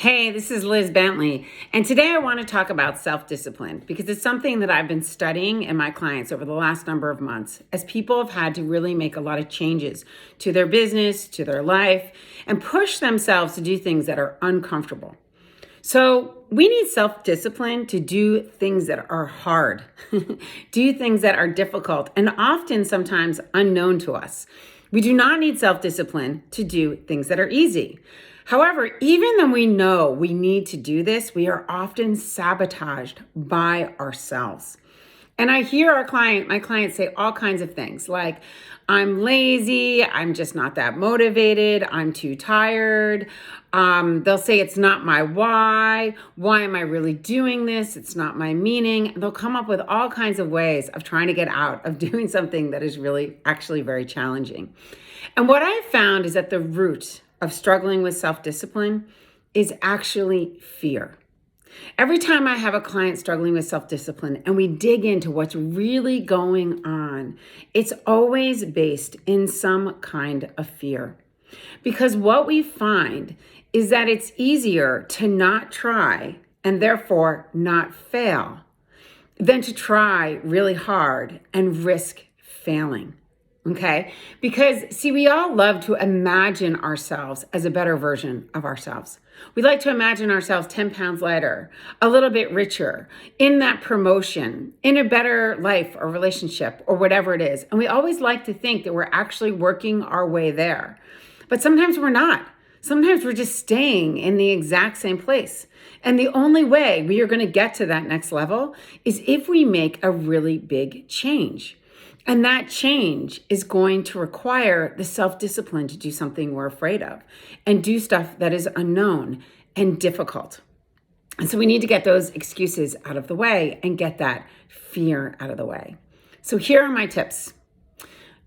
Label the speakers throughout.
Speaker 1: Hey, this is Liz Bentley, and today I want to talk about self-discipline because it's something that I've been studying in my clients over the last number of months as people have had to really make a lot of changes to their business, to their life, and push themselves to do things that are uncomfortable. So we need self-discipline to do things that are hard, do things that are difficult, and often sometimes unknown to us. We do not need self-discipline to do things that are easy. However, even though we know we need to do this, we are often sabotaged by ourselves. And I hear my clients say all kinds of things like, I'm lazy, I'm just not that motivated, I'm too tired. They'll say it's not my why am I really doing this? It's not my meaning. They'll come up with all kinds of ways of trying to get out of doing something that is really actually very challenging. And what I've found is that the root of struggling with self-discipline is actually fear. Every time I have a client struggling with self-discipline and we dig into what's really going on, it's always based in some kind of fear. Because what we find is that it's easier to not try and therefore not fail than to try really hard and risk failing. Okay? Because see, we all love to imagine ourselves as a better version of ourselves. We like to imagine ourselves 10 pounds lighter, a little bit richer, in that promotion, in a better life or relationship or whatever it is. And we always like to think that we're actually working our way there. But sometimes we're not. Sometimes we're just staying in the exact same place. And the only way we are going to get to that next level is if we make a really big change. And that change is going to require the self-discipline to do something we're afraid of and do stuff that is unknown and difficult. And so we need to get those excuses out of the way and get that fear out of the way. So here are my tips.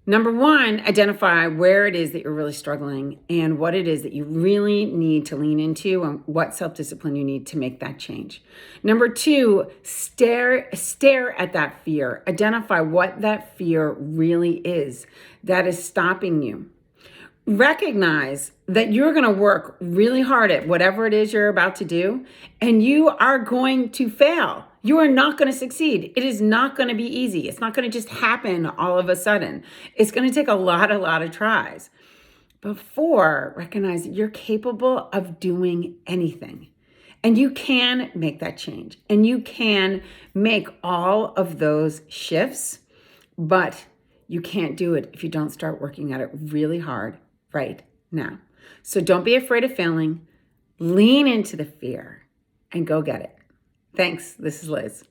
Speaker 1: Number one, identify where it is that you're really struggling and what it is that you really need to lean into and what self-discipline you need to make that change. Number two, stare at that fear. Identify what that fear really is that is stopping you. Recognize that you're going to work really hard at whatever it is you're about to do, and you are going to fail. You are not going to succeed. It is not going to be easy. It's not going to just happen all of a sudden. It's going to take a lot of tries. But four, recognize that you're capable of doing anything. And you can make that change. And you can make all of those shifts, but you can't do it if you don't start working at it really hard right now. So don't be afraid of failing. Lean into the fear and go get it. Thanks. This is Liz.